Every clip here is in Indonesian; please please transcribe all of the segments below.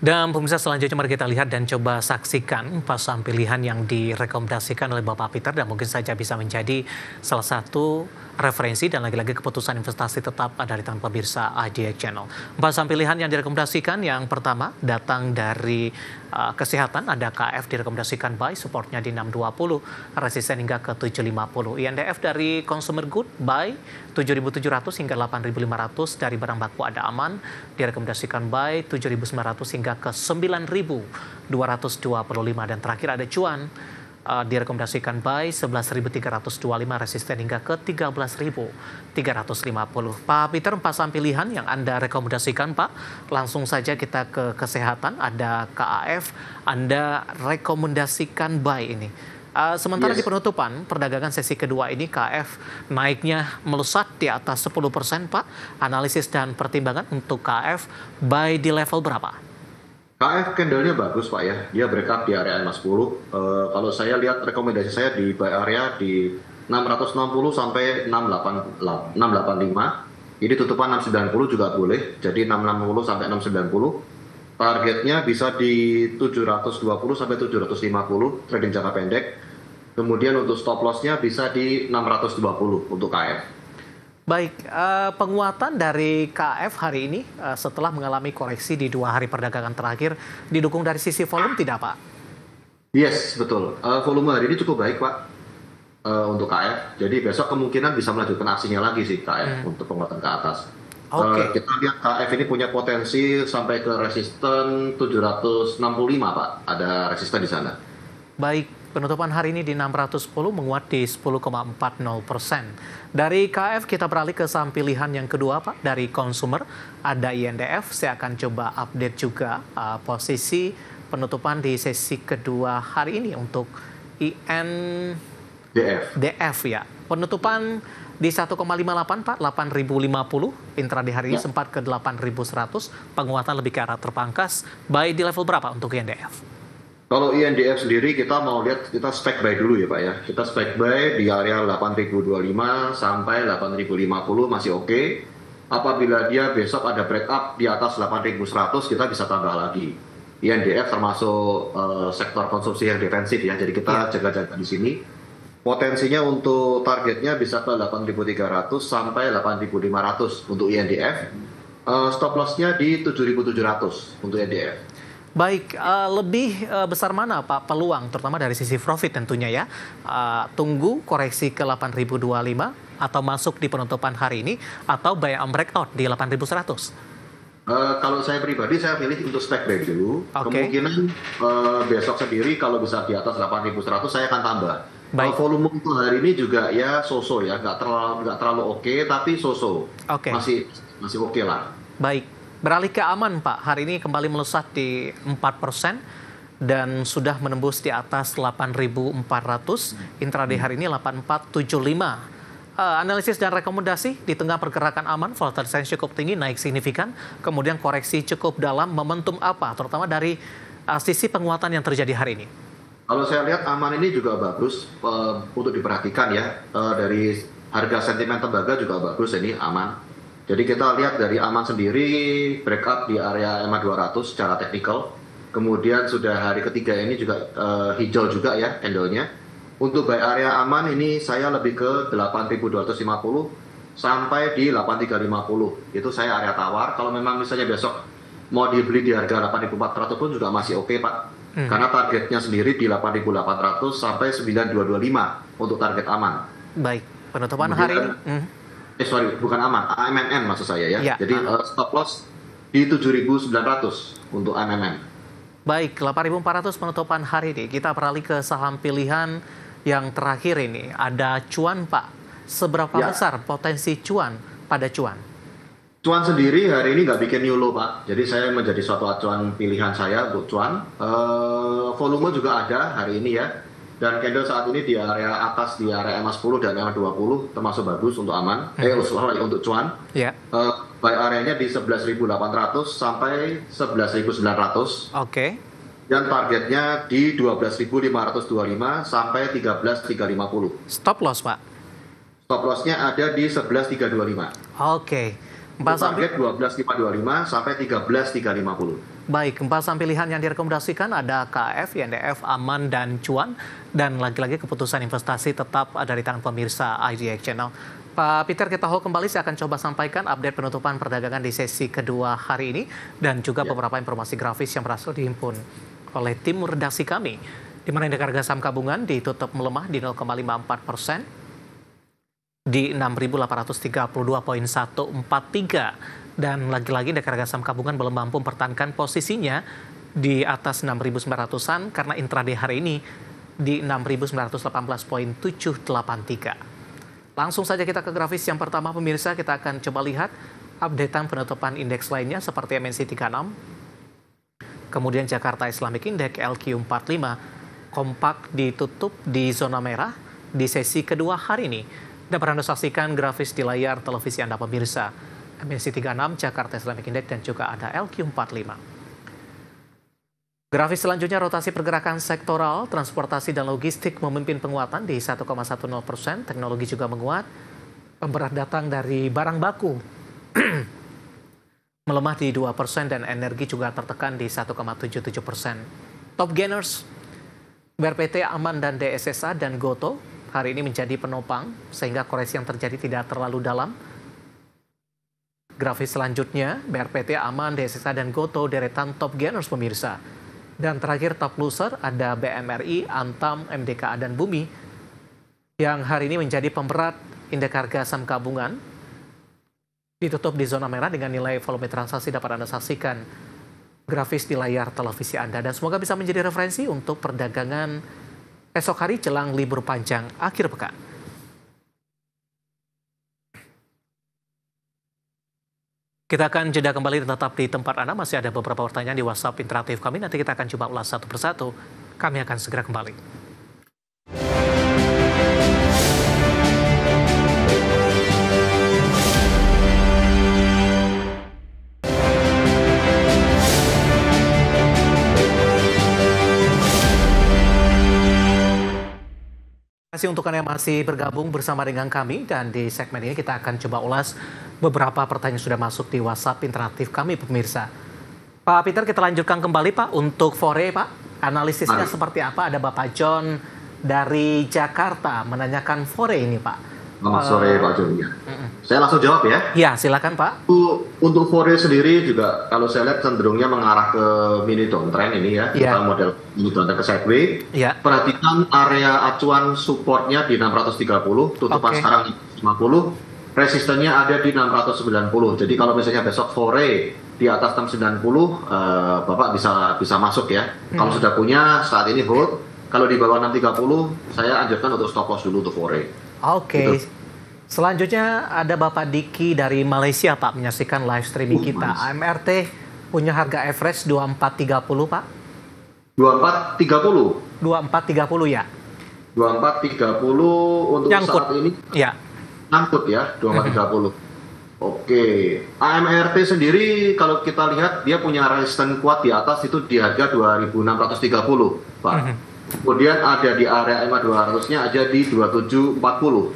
Dan pemirsa, selanjutnya mari kita lihat dan coba saksikan pasang pilihan yang direkomendasikan oleh Bapak Peter dan mungkin saja bisa menjadi salah satu referensi dan lagi-lagi keputusan investasi tetap ada di tangan pemirsa IDX Channel. Pasang pilihan yang direkomendasikan yang pertama datang dari kesehatan, ada KF direkomendasikan buy, supportnya di 620, resisten hingga ke 750. INDF dari consumer good buy 7.700 hingga 8.500, dari barang baku ada aman direkomendasikan buy 7.900 hingga ke 9.225, dan terakhir ada cuan direkomendasikan buy 11.325, resisten hingga ke 13.350. Pak Peter, pasang pilihan yang Anda rekomendasikan, Pak, langsung saja kita ke kesehatan, ada KAF, Anda rekomendasikan buy ini. Sementara di penutupan perdagangan sesi kedua ini KF naiknya melesat di atas 10%, Pak. Analisis dan pertimbangan untuk KF buy di level berapa? KF candle-nya bagus, Pak, ya. Dia breakout di area EMA 10. Kalau saya lihat rekomendasi saya di buy area di 660 sampai 685. Ini tutupan 690 juga boleh. Jadi 660 sampai 690. Targetnya bisa di 720 sampai 750 trading jangka pendek. Kemudian untuk stop loss-nya bisa di 620 untuk KF. Baik, penguatan dari KF hari ini setelah mengalami koreksi di 2 hari perdagangan terakhir didukung dari sisi volume tidak, Pak? Yes, betul. Volume hari ini cukup baik, Pak, untuk KF. Jadi besok kemungkinan bisa melanjutkan aksinya lagi sih KF untuk penguatan ke atas. Kita lihat KF ini punya potensi sampai ke resisten 765, Pak. Ada resisten di sana. Baik, penutupan hari ini di 610 menguat di 10,40%. Dari KF kita beralih ke saham pilihan yang kedua, Pak, dari consumer. Ada INDF, saya akan coba update juga posisi penutupan di sesi kedua hari ini untuk INDF ya. Penutupan di 1,58, Pak, 8.050. Intraday hari ini sempat ke 8.100. Penguatan lebih ke arah terpangkas. Buy di level berapa untuk INDF? Kalau INDF sendiri kita mau lihat, kita spek buy dulu ya, Pak, ya. Kita spek buy di area 8.025 sampai 8.050 masih oke. Apabila dia besok ada breakout di atas 8.100, kita bisa tambah lagi. INDF termasuk sektor konsumsi yang defensif ya, jadi kita jaga-jaga di sini. Potensinya untuk targetnya bisa ke 8.300 sampai 8.500 untuk INDF. Stop loss-nya di 7.700 untuk INDF. Baik, lebih besar mana, Pak, peluang terutama dari sisi profit tentunya ya? Tunggu koreksi ke 8.025 atau masuk di penutupan hari ini atau buy on breakout di 8.100? Kalau saya pribadi saya pilih untuk spek buy dulu. Kemungkinan besok sendiri kalau bisa di atas 8.100 saya akan tambah. Volume untuk hari ini juga ya so-so ya, nggak terlalu oke, tapi so-so. Masih oke lah. Baik. Beralih ke aman, Pak. Hari ini kembali melesat di 4% dan sudah menembus di atas 8.400. Intraday hari ini 8.475. Analisis dan rekomendasi di tengah pergerakan aman, volatilitas cukup tinggi, naik signifikan. Kemudian koreksi cukup dalam, momentum apa? Terutama dari sisi penguatan yang terjadi hari ini. Kalau saya lihat aman ini juga bagus untuk diperhatikan ya. Dari harga sentimen tembaga juga bagus ini aman. Jadi kita lihat dari aman sendiri breakout di area EMA 200 secara teknikal. Kemudian sudah hari ketiga ini juga hijau juga ya candle-nya. Untuk buy area aman ini saya lebih ke 8.250 sampai di 8.350. Itu saya area tawar. Kalau memang misalnya besok mau dibeli di harga 8.400 pun juga masih oke, Pak. Karena targetnya sendiri di 8.800 sampai 9.225 untuk target aman. Baik, penutupan hari ini. Bukan aman, AMMN maksud saya ya. Jadi stop loss di 7.900 untuk AMMN. Baik, 8.400 penutupan hari ini. Kita beralih ke saham pilihan yang terakhir ini. Ada cuan, Pak. Seberapa besar potensi cuan pada cuan? Cuan sendiri hari ini nggak bikin new low, Pak. Jadi saya menjadi suatu acuan pilihan saya untuk cuan. Volume juga ada hari ini ya. Dan candle saat ini di area atas, di area EMA 10 dan EMA 20 termasuk bagus untuk aman. Untuk cuan. Buy areanya di 11.800 sampai 11.900. Dan targetnya di 12.525 sampai 13.350. Stop loss, Pak? Stop loss-nya ada di 11.325. Target 12.525 sampai 13.350. Baik, empat saham pilihan yang direkomendasikan ada KF, INDF, Aman, dan Cuan. Dan lagi-lagi keputusan investasi tetap ada di tangan pemirsa IDX Channel. Pak Peter, kita hold kembali. Saya akan coba sampaikan update penutupan perdagangan di sesi kedua hari ini. Dan juga beberapa informasi grafis yang berhasil dihimpun oleh tim redaksi kami. Di mana indeks harga saham gabungan ditutup melemah di 0,54%. Di 6.832,143. Dan lagi-lagi indeks harga saham gabungan belum mampu mempertahankan posisinya di atas 6.900-an karena intraday hari ini di 6.918,783. Langsung saja kita ke grafis yang pertama pemirsa, kita akan coba lihat updatean penutupan indeks lainnya seperti MNC 36, kemudian Jakarta Islamic Index LQ45 kompak ditutup di zona merah di sesi kedua hari ini. Dapat Anda saksikan grafis di layar televisi Anda pemirsa. MNC 36, Jakarta Islamic Index, dan juga ada LQ45. Grafis selanjutnya rotasi pergerakan sektoral, transportasi dan logistik memimpin penguatan di 1,10%, teknologi juga menguat, pemberat datang dari barang baku melemah di 2% dan energi juga tertekan di 1,77%. Top gainers, BRPT, Aman, dan DSSA dan Goto hari ini menjadi penopang sehingga koreksi yang terjadi tidak terlalu dalam. Grafis selanjutnya, BRPT, Aman, DSSA, dan Goto deretan top gainers pemirsa. Dan terakhir top loser ada BMRI, Antam, MDKA, dan Bumi yang hari ini menjadi pemberat indeks harga saham gabungan. Ditutup di zona merah dengan nilai volume transaksi dapat Anda saksikan grafis di layar televisi Anda. Dan semoga bisa menjadi referensi untuk perdagangan esok hari jelang libur panjang akhir pekan. Kita akan jeda kembali tetap di tempat Anda. Masih ada beberapa pertanyaan di WhatsApp interaktif kami. Nanti kita akan coba ulas satu persatu. Kami akan segera kembali. Terima kasih untuk Anda yang masih bergabung bersama dengan kami, dan di segmen ini kita akan coba ulas beberapa pertanyaan yang sudah masuk di WhatsApp interaktif kami pemirsa. Pak Peter, kita lanjutkan kembali Pak untuk Fore Pak. Analisisnya seperti apa? Ada Bapak John dari Jakarta menanyakan Fore ini Pak. Selamat sore Pak John. Saya langsung jawab ya. Ya, silakan Pak. Untuk Fore sendiri juga kalau saya lihat cenderungnya mengarah ke mini downtrend ini ya. Kita model mini downtrend ke sideways. Perhatikan area acuan supportnya di 630, tutupan sekarang 50, resistennya ada di 690. Jadi kalau misalnya besok Fore di atas 690, Bapak bisa masuk ya. Kalau sudah punya saat ini hold. Kalau di bawah 630, saya anjurkan untuk stop loss dulu untuk Fore. Oke. Gitu. Selanjutnya ada Bapak Diki dari Malaysia Pak menyaksikan live streaming kita. AMRT punya harga average 2430 Pak. 2430. 2430 ya. 2430 untuk nyangkut saat ini. Ya. Nyangkut ya 2430. Oke. AMRT sendiri kalau kita lihat dia punya resisten kuat di atas itu di harga 2630 Pak. Kemudian ada di area EMA 200-nya ada di 2740.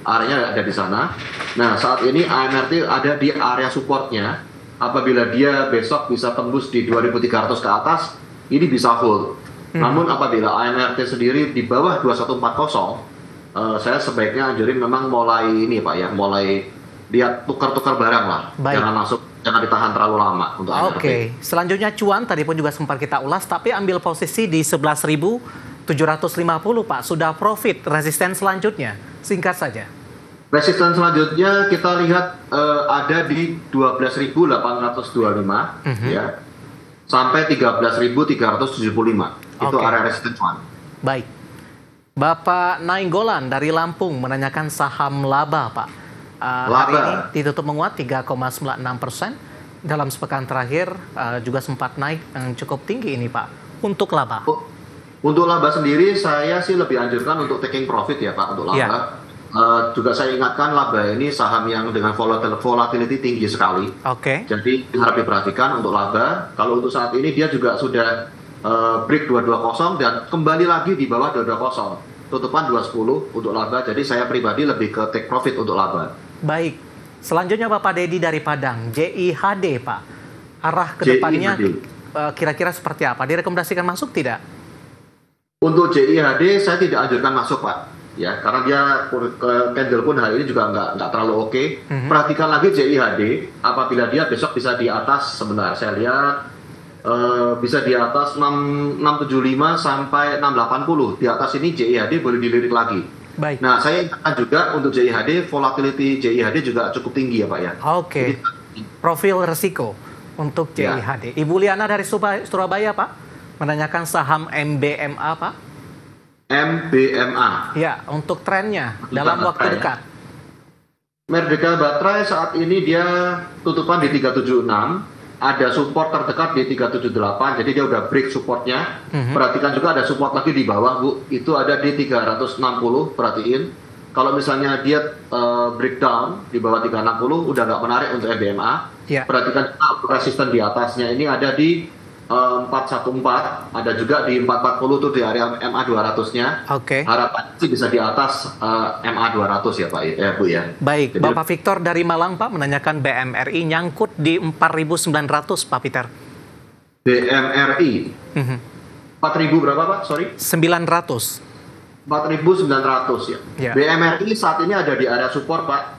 Areanya ada di sana. Nah, saat ini AMRT ada di area supportnya. Apabila dia besok bisa tembus di 2300 ke atas, ini bisa hold. Namun apabila AMRT sendiri di bawah 2140, saya sebaiknya anjurin memang mulai ini Pak ya, mulai lihat tukar-tukar barang lah. Baik. Jangan ditahan terlalu lama untuk AMRT. Oke. Selanjutnya Cuan tadi pun juga sempat kita ulas, tapi ambil posisi di 11.750 Pak, sudah profit. Resisten selanjutnya, singkat saja. Resisten selanjutnya kita lihat ada di 12.825 ya, sampai 13.375. Itu area resisten Cuan. Baik. Bapak Nainggolan dari Lampung menanyakan saham Laba Pak. Hari ini ditutup menguat 3,96%. Dalam sepekan terakhir juga sempat naik yang cukup tinggi ini Pak. Untuk Laba. Untuk Laba sendiri saya sih lebih anjurkan untuk taking profit ya Pak untuk Laba. Juga saya ingatkan Laba ini saham yang dengan volatility tinggi sekali. Jadi harap diperhatikan untuk Laba. Kalau untuk saat ini dia juga sudah break 220 dan kembali lagi di bawah 220. Tutupan 210 untuk Laba. Jadi saya pribadi lebih ke take profit untuk Laba. Baik. Selanjutnya Bapak Dedi dari Padang, JIHD Pak. Arah ke depannya kira-kira seperti apa? Direkomendasikan masuk tidak? Untuk JIHD saya tidak anjurkan masuk, Pak. Ya, karena dia candle pun hari ini juga nggak terlalu oke. Perhatikan lagi JIHD, apabila dia besok bisa di atas, sebentar saya lihat bisa di atas 675 sampai 680. Di atas ini JIHD boleh dilirik lagi. Baik. Nah, saya ingatkan juga untuk JIHD, volatility JIHD juga cukup tinggi ya, Pak ya. Oke. Profil resiko untuk JIHD. Ibu Liana dari Surabaya, Pak, menanyakan saham MBMA, Pak. MBMA. Ya, untuk trennya dalam waktu dekat. Merdeka Baterai saat ini dia tutupan di 376. Ada support terdekat di 378, jadi dia udah break supportnya. Perhatikan juga ada support lagi di bawah, Bu. Itu ada di 360, perhatiin. Kalau misalnya dia breakdown di bawah 360, udah nggak menarik untuk MBMA. Ya. Perhatikan resisten di atasnya ini ada di 414, ada juga di 440 tuh di area MA 200-nya. Oke. Harapan sih bisa di atas MA 200 ya Pak ya, Bu ya. Baik, jadi, Bapak Victor dari Malang, Pak, menanyakan BMRI nyangkut di 4.900, Pak Peter. BMRI 4.000 berapa, Pak? Sorry. 900. 4.900 ya. Ya. BMRI saat ini ada di area support, Pak.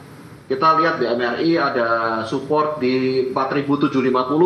Kita lihat BMRI ada support di 4.750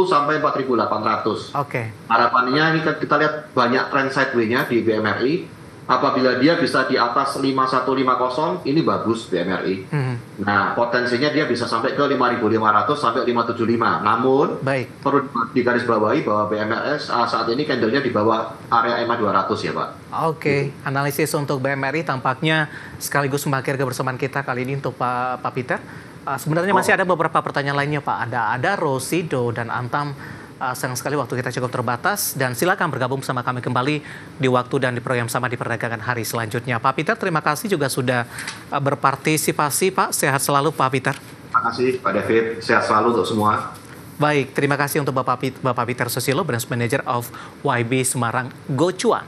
sampai 4.800. Oke. Harapannya ini kita lihat banyak trend sideways-nya di BMRI. Apabila dia bisa di atas 5150, ini bagus BMRI. Nah, potensinya dia bisa sampai ke 5.500 sampai 575. Namun, perlu digarisbawahi bahwa BMRS saat ini candle-nya di bawah area EMA 200 ya, Pak. Oke. Analisis untuk BMRI tampaknya sekaligus mengakhiri kebersamaan kita kali ini untuk Pak Peter. Sebenarnya masih ada beberapa pertanyaan lainnya, Pak. Ada Rosido dan Antam. Sayang sekali waktu kita cukup terbatas, dan silakan bergabung bersama kami kembali di waktu dan di program sama di perdagangan hari selanjutnya. Pak Peter, terima kasih juga sudah berpartisipasi, Pak. Sehat selalu, Pak Peter. Terima kasih, Pak David. Sehat selalu untuk semua. Baik, terima kasih untuk Bapak Peter Susilo, Branch Manager of YB Semarang Gocuan.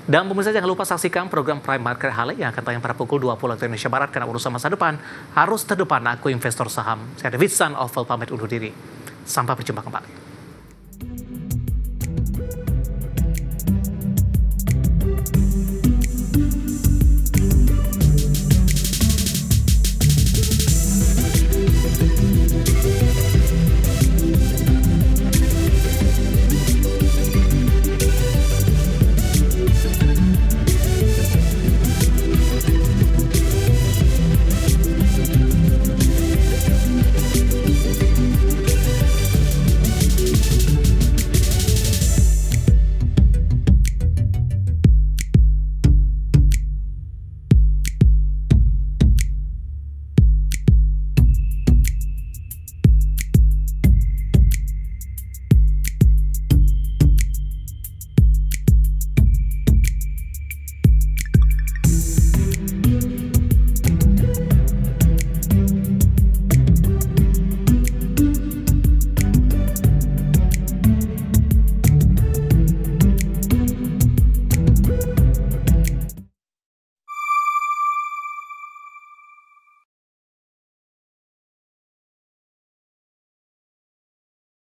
Dan pemirsa jangan lupa saksikan program Prime Market Hale yang akan tayang pada pukul 20 waktu Indonesia Barat, karena urusan masa depan harus terdepan. Aku investor saham. Saya David San Oval pamit undur diri. Sampai berjumpa kembali.